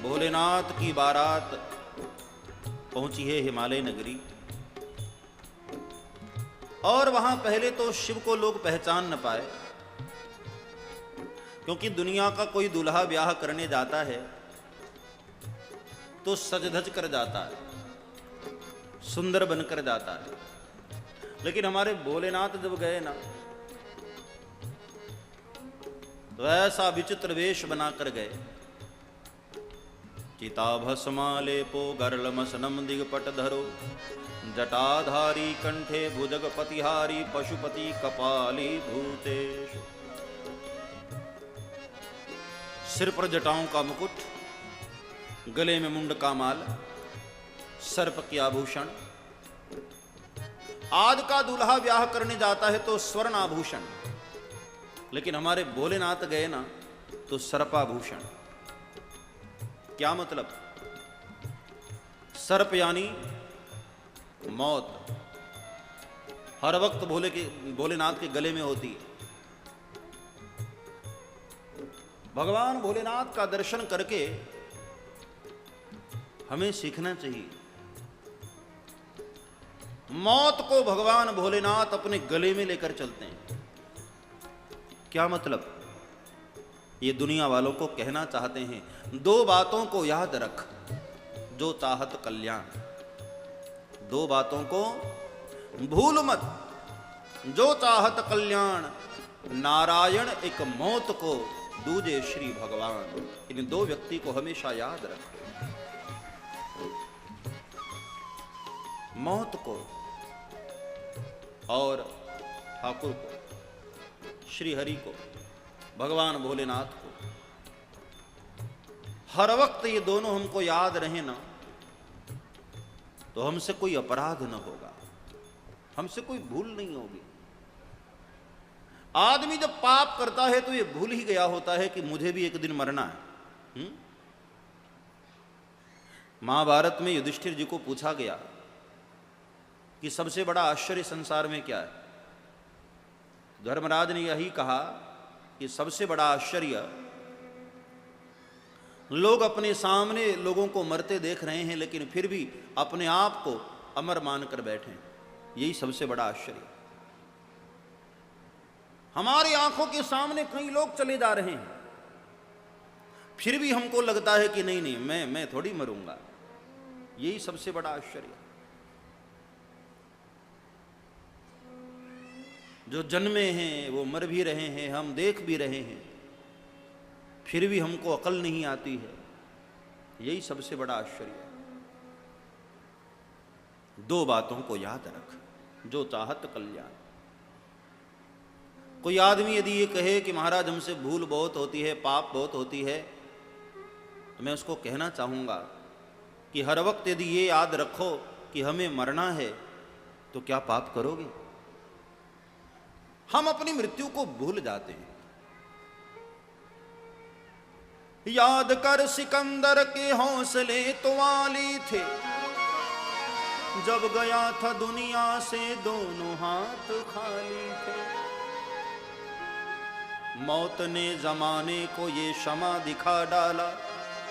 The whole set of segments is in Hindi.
भोलेनाथ की बारात पहुंची है हिमालय नगरी। और वहां पहले तो शिव को लोग पहचान न पाए, क्योंकि दुनिया का कोई दूल्हा ब्याह करने जाता है तो सज धज कर जाता है, सुंदर बनकर जाता है। लेकिन हमारे भोलेनाथ जब गए ना, तो ऐसा विचित्र वेश बनाकर गए। चिताभस्मालेपो गर्लमसनम दिगपट धरो, जटाधारी कंठे भुजगपतिहारी पशुपति कपाली भूतेषु। सिर पर जटाओं का मुकुट, गले में मुंड का माल, सर्प के आभूषण। आज का दूल्हा ब्याह करने जाता है तो स्वर्ण आभूषण, लेकिन हमारे भोलेनाथ गए ना तो सर्पाभूषण। क्या मतलब? सर्प यानी मौत हर वक्त भोलेनाथ के गले में होती है। भगवान भोलेनाथ का दर्शन करके हमें सीखना चाहिए। मौत को भगवान भोलेनाथ अपने गले में लेकर चलते हैं। क्या मतलब? ये दुनिया वालों को कहना चाहते हैं, दो बातों को याद रख, जो चाहत कल्याण। दो बातों को भूल मत, जो चाहत कल्याण। नारायण एक मौत को, दूजे श्री भगवान। इन दो व्यक्ति को हमेशा याद रख। मौत को और ठाकुर को, श्री हरि को, भगवान भोलेनाथ को। हर वक्त ये दोनों हमको याद रहे ना, तो हमसे कोई अपराध न होगा, हमसे कोई भूल नहीं होगी। आदमी जब पाप करता है तो ये भूल ही गया होता है कि मुझे भी एक दिन मरना है। महाभारत में युधिष्ठिर जी को पूछा गया कि सबसे बड़ा आश्चर्य संसार में क्या है? धर्मराज ने यही कहा कि सबसे बड़ा आश्चर्य, लोग अपने सामने लोगों को मरते देख रहे हैं, लेकिन फिर भी अपने आप को अमर मानकर बैठे हैं। यही सबसे बड़ा आश्चर्य। हमारी आंखों के सामने कई लोग चले जा रहे हैं, फिर भी हमको लगता है कि नहीं नहीं, मैं थोड़ी मरूंगा। यही सबसे बड़ा आश्चर्य। जो जन्मे हैं वो मर भी रहे हैं, हम देख भी रहे हैं, फिर भी हमको अकल नहीं आती है। यही सबसे बड़ा आश्चर्य है। दो बातों को याद रख, जो चाहत कल्याण। कोई आदमी यदि ये कहे कि महाराज हमसे भूल बहुत होती है, पाप बहुत होती है, तो मैं उसको कहना चाहूंगा कि हर वक्त यदि ये याद रखो कि हमें मरना है, तो क्या पाप करोगे? हम अपनी मृत्यु को भूल जाते हैं। याद कर सिकंदर के हौसले तो वाली थे, जब गया था दुनिया से दोनों हाथ खाली थे। मौत ने जमाने को ये क्षमा दिखा डाला,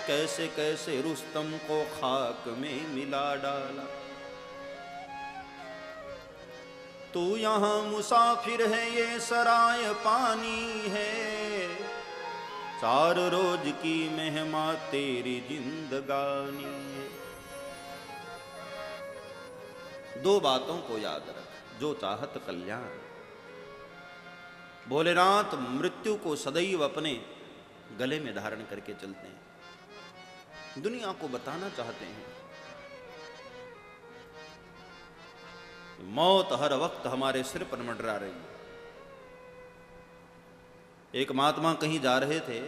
कैसे कैसे रुस्तम को खाक में मिला डाला। तू यहाँ मुसाफिर है, ये सराय पानी है, चार रोज की मेहमा तेरी जिंदगानी है। दो बातों को याद रख, जो चाहत कल्याण। भोलेनाथ मृत्यु को सदैव अपने गले में धारण करके चलते हैं, दुनिया को बताना चाहते हैं मौत हर वक्त हमारे सिर पर मंडरा रही है। एक महात्मा कहीं जा रहे थे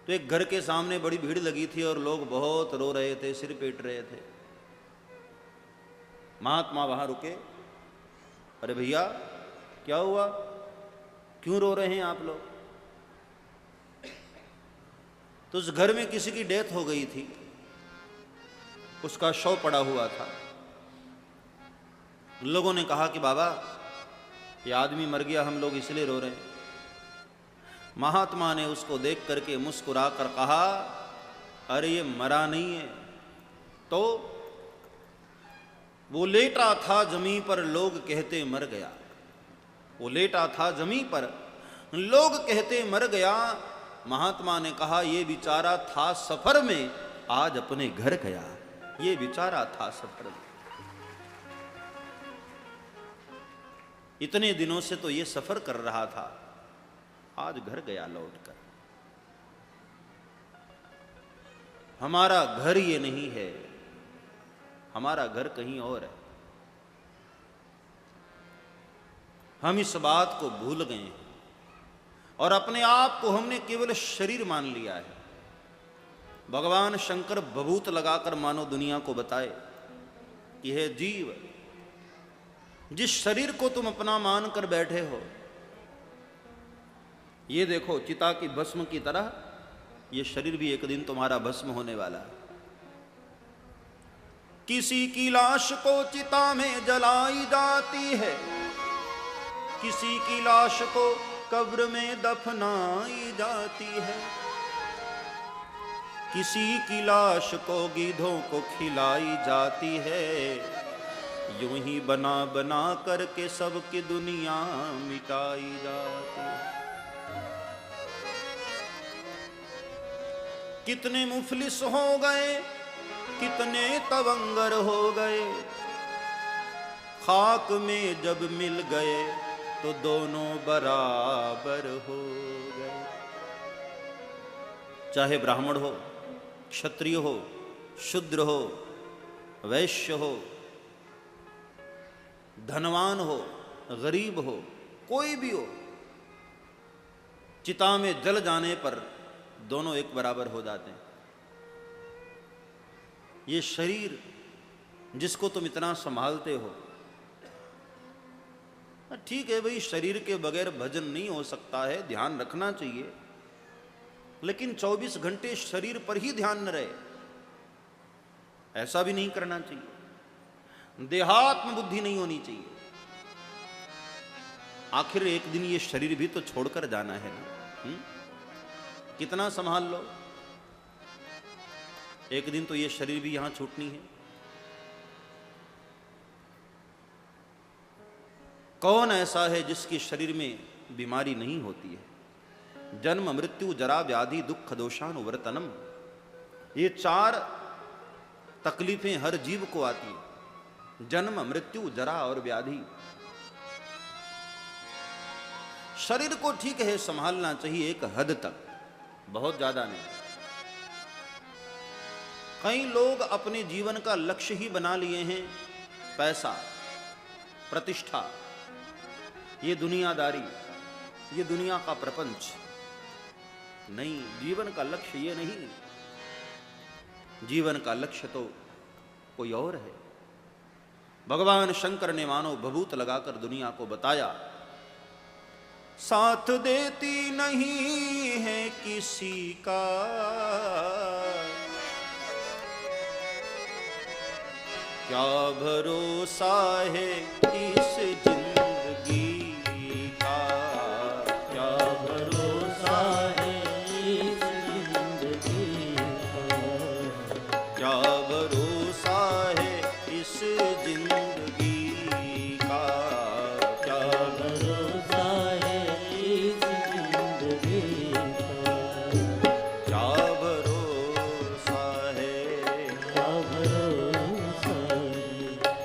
तो एक घर के सामने बड़ी भीड़ लगी थी और लोग बहुत रो रहे थे, सिर पीट रहे थे। महात्मा वहां रुके। अरे भैया क्या हुआ, क्यों रो रहे हैं आप लोग? तो उस घर में किसी की डेथ हो गई थी, उसका शव पड़ा हुआ था। लोगों ने कहा कि बाबा ये आदमी मर गया, हम लोग इसलिए रो रहे हैं। महात्मा ने उसको देख करके मुस्कुराकर कहा, अरे ये मरा नहीं है। तो वो लेटा था जमीन पर, लोग कहते मर गया। वो लेटा था जमीन पर, लोग कहते मर गया। महात्मा ने कहा, ये बेचारा था सफर में, आज अपने घर गया। ये बेचारा था सफर में, इतने दिनों से तो ये सफर कर रहा था, आज घर गया लौटकर। हमारा घर ये नहीं है, हमारा घर कहीं और है। हम इस बात को भूल गए हैं और अपने आप को हमने केवल शरीर मान लिया है। भगवान शंकर भभूत लगाकर मानो दुनिया को बताए कि हे जीव, जिस शरीर को तुम अपना मानकर बैठे हो, ये देखो चिता की भस्म की तरह ये शरीर भी एक दिन तुम्हारा भस्म होने वाला है। किसी की लाश को चिता में जलाई जाती है, किसी की लाश को कब्र में दफनाई जाती है, किसी की लाश को गीधों को खिलाई जाती है। यूं ही बना बना करके सबकी दुनिया मिटाई जाती है। कितने मुफलिस हो गए, कितने तवंगर हो गए, खाक में जब मिल गए तो दोनों बराबर हो गए। चाहे ब्राह्मण हो, क्षत्रिय हो, शूद्र हो, वैश्य हो, धनवान हो, गरीब हो, कोई भी हो, चिता में जल जाने पर दोनों एक बराबर हो जाते हैं। ये शरीर जिसको तुम इतना संभालते हो, ठीक है भाई, शरीर के बगैर भजन नहीं हो सकता है, ध्यान रखना चाहिए, लेकिन 24 घंटे शरीर पर ही ध्यान न रहे, ऐसा भी नहीं करना चाहिए। देहात्म बुद्धि नहीं होनी चाहिए। आखिर एक दिन ये शरीर भी तो छोड़कर जाना है ना। कितना संभाल लो, एक दिन तो ये शरीर भी यहां छूटनी है। कौन ऐसा है जिसके शरीर में बीमारी नहीं होती है? जन्म मृत्यु जरा व्याधि दुख दोषानुवर्तनम, ये 4 तकलीफें हर जीव को आती है, जन्म मृत्यु जरा और व्याधि। शरीर को ठीक है संभालना चाहिए एक हद तक, बहुत ज्यादा नहीं। कई लोग अपने जीवन का लक्ष्य ही बना लिए हैं पैसा, प्रतिष्ठा, ये दुनियादारी, ये दुनिया का प्रपंच। नहीं, जीवन का लक्ष्य ये नहीं, जीवन का लक्ष्य तो कोई और है। भगवान शंकर ने मानो भभूत लगाकर दुनिया को बताया, साथ देती नहीं है किसी का, क्या भरोसा है इस जिंदगी का, क्या भरोसा है इस जिंदगी का, क्या भरोसा है इस जिंदगी का, क्या भरोसा है इस जिंदगी का, क्या भरोसा है, क्या भरोसा है,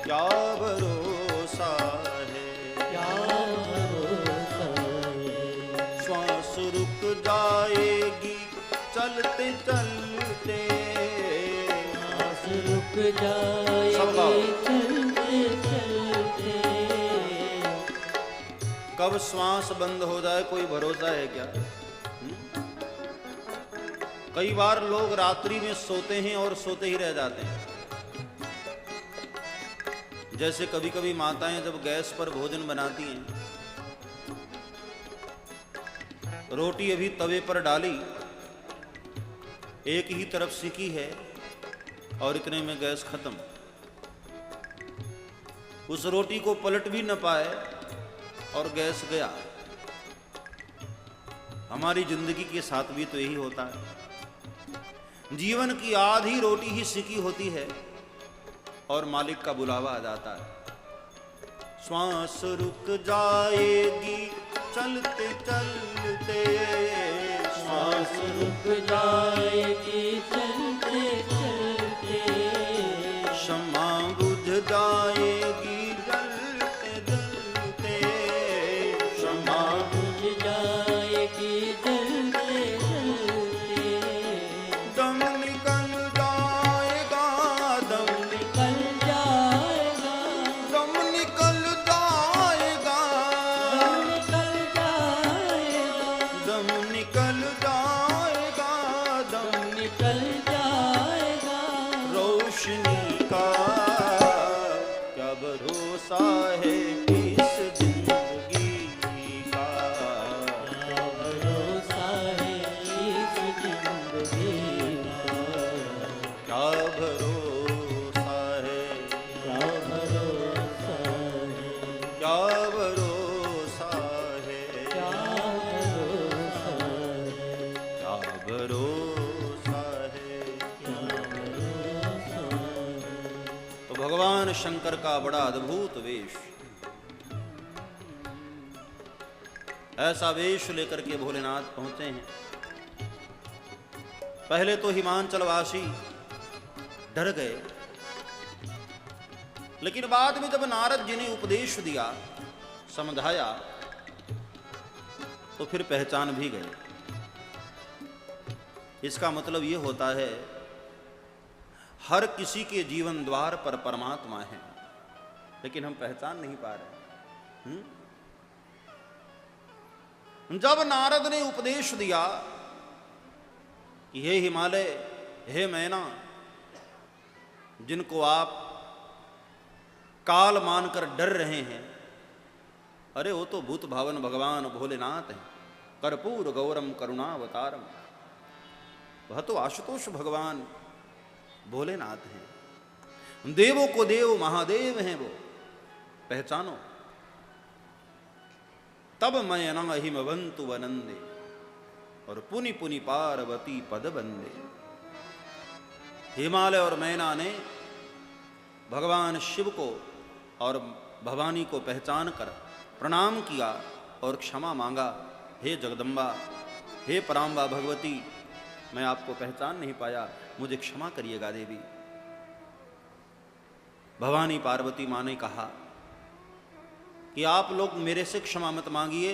क्या भरोसा है, क्या भरोसा है। श्वास रुक जाएगी चलते चलते, श्वास रुक जाएगी चलते चलते, कब श्वास बंद हो जाए कोई भरोसा है क्या? कई बार लोग रात्रि में सोते हैं और सोते ही रह जाते हैं। जैसे कभी कभी माताएं जब गैस पर भोजन बनाती हैं, रोटी अभी तवे पर डाली, एक ही तरफ सिकी है और इतने में गैस खत्म। उस रोटी को पलट भी न पाए और गैस गया। हमारी जिंदगी के साथ भी तो यही होता है। जीवन की आधी रोटी ही सिकी होती है और मालिक का बुलावा आ जाता है। श्वास रुक जाएगी चलते चलते, श्वास रुक जाएगी चलते चलते, क्षमा बुझ जाएगी जलते जलते, क्षमा बुझ जाएगी जलते जलते, दम निकल जाएगा, दम निकल जाएगा, दम निकल जाएगा, दम निकल जाएगा, दम निकल जाएगा, दम दम निकल जाएगा, रोशनी का क्या भरोसा है इस जिंदगी का, क्या भरोसा है इस जिंदगी का, क्या भरोसा है, क्या भरोसा है, क्या भरोसा है, क्या भरोसा है, क्या भरोसा है। क्या भरोसा है। तो भगवान शंकर का बड़ा अद्भुत वेश, ऐसा वेश लेकर के भोलेनाथ पहुंचे हैं। पहले तो हिमांचलवासी डर गए, लेकिन बाद में जब नारद जी ने उपदेश दिया, समझाया, तो फिर पहचान भी गए। इसका मतलब यह होता है हर किसी के जीवन द्वार पर परमात्मा है, लेकिन हम पहचान नहीं पा रहे। जब नारद ने उपदेश दिया कि हे हिमालय, हे मैना, जिनको आप काल मानकर डर रहे हैं, अरे वो तो भूत भावन भगवान भोलेनाथ हैं, कर्पूर गौरम करुणावतारम, वह तो आशुतोष भगवान भोलेनाथ हैं, देवों को देव महादेव हैं वो, पहचानो। तब मैं न हिमवंतु वनंदे और पुनि पुनि पार्वती पद बंदे। हिमालय और मैना ने भगवान शिव को और भवानी को पहचान कर प्रणाम किया और क्षमा मांगा। हे जगदम्बा, हे पराम्बा भगवती, मैं आपको पहचान नहीं पाया, मुझे क्षमा करिएगा देवी। भवानी पार्वती माँ ने कहा कि आप लोग मेरे से क्षमा मत मांगिए,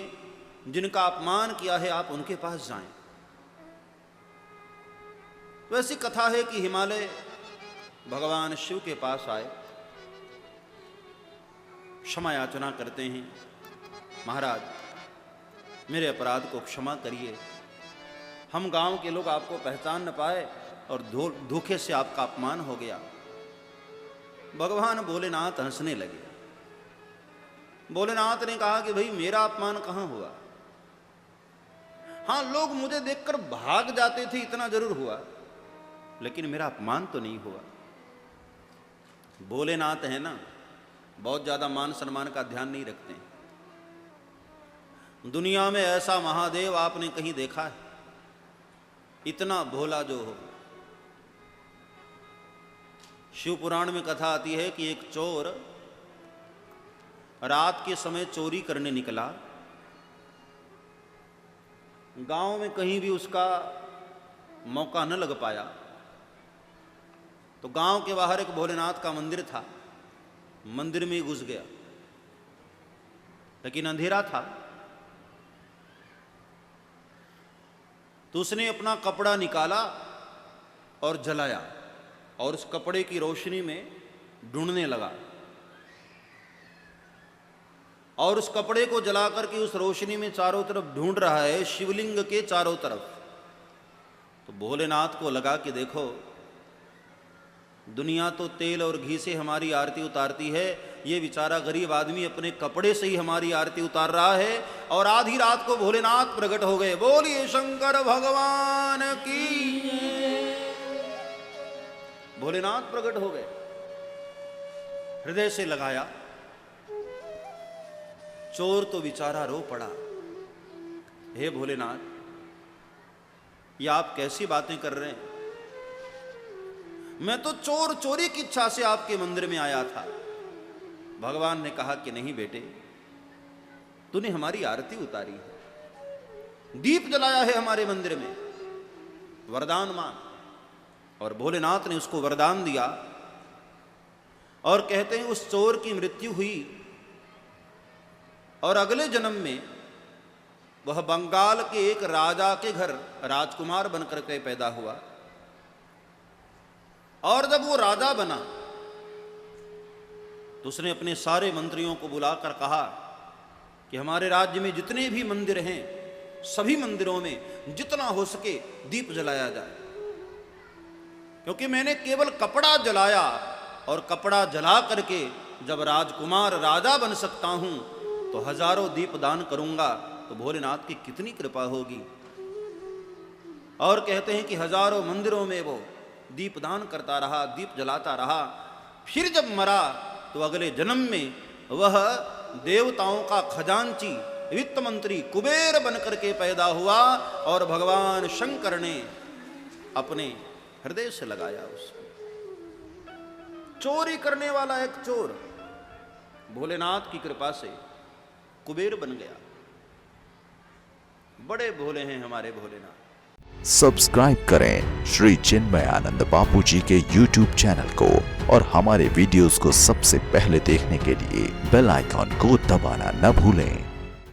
जिनका अपमान किया है आप उनके पास जाएं। तो ऐसी कथा है कि हिमालय भगवान शिव के पास आए, क्षमा याचना करते हैं, महाराज मेरे अपराध को क्षमा करिए, हम गांव के लोग आपको पहचान न पाए और धोखे से आपका अपमान हो गया। भगवान भोलेनाथ हंसने लगे। भोलेनाथ ने कहा कि भाई मेरा अपमान कहां हुआ, हां लोग मुझे देखकर भाग जाते थे इतना जरूर हुआ, लेकिन मेरा अपमान तो नहीं हुआ। भोलेनाथ है ना, बहुत ज्यादा मान सम्मान का ध्यान नहीं रखते। दुनिया में ऐसा महादेव आपने कहीं देखा है, इतना भोला जो हो। शिव पुराण में कथा आती है कि एक चोर रात के समय चोरी करने निकला, गांव में कहीं भी उसका मौका न लग पाया, तो गांव के बाहर एक भोलेनाथ का मंदिर था, मंदिर में घुस गया, लेकिन अंधेरा था। तो उसने अपना कपड़ा निकाला और जलाया और उस कपड़े की रोशनी में ढूंढने लगा, और उस कपड़े को जलाकर के उस रोशनी में चारों तरफ ढूंढ रहा है, शिवलिंग के चारों तरफ। तो भोलेनाथ को लगा कि देखो, दुनिया तो तेल और घी से हमारी आरती उतारती है, ये बेचारा गरीब आदमी अपने कपड़े से ही हमारी आरती उतार रहा है। और आधी रात को भोलेनाथ प्रकट हो गए। बोलिए शंकर भगवान की। भोलेनाथ प्रकट हो गए, हृदय से लगाया। चोर तो बेचारा रो पड़ा, हे भोलेनाथ ये आप कैसी बातें कर रहे हैं? मैं तो चोर चोरी की इच्छा से आपके मंदिर में आया था। भगवान ने कहा कि नहीं बेटे, तूने हमारी आरती उतारी है, दीप जलाया है हमारे मंदिर में, वरदान मांग। और भोलेनाथ ने उसको वरदान दिया और कहते हैं उस चोर की मृत्यु हुई और अगले जन्म में वह बंगाल के एक राजा के घर राजकुमार बनकर के पैदा हुआ। और जब वो राजा बना तो उसने अपने सारे मंत्रियों को बुलाकर कहा कि हमारे राज्य में जितने भी मंदिर हैं, सभी मंदिरों में जितना हो सके दीप जलाया जाए, क्योंकि मैंने केवल कपड़ा जलाया और कपड़ा जला करके जब राजकुमार राजा बन सकता हूं तो हजारों दीप दान करूंगा तो भोलेनाथ की कितनी कृपा होगी। और कहते हैं कि हजारों मंदिरों में वो दीप दान करता रहा, दीप जलाता रहा। फिर जब मरा तो अगले जन्म में वह देवताओं का खजांची, वित्त मंत्री, कुबेर बनकर के पैदा हुआ और भगवान शंकर ने अपने हृदय से लगाया उसको। चोरी करने वाला एक चोर भोलेनाथ की कृपा से कुबेर बन गया। बड़े भोले हैं हमारे भोलेनाथ। सब्सक्राइब करें श्री चिन्मयानंद बापू जी के YouTube चैनल को और हमारे वीडियोस को सबसे पहले देखने के लिए बेल आइकॉन को दबाना न भूलें।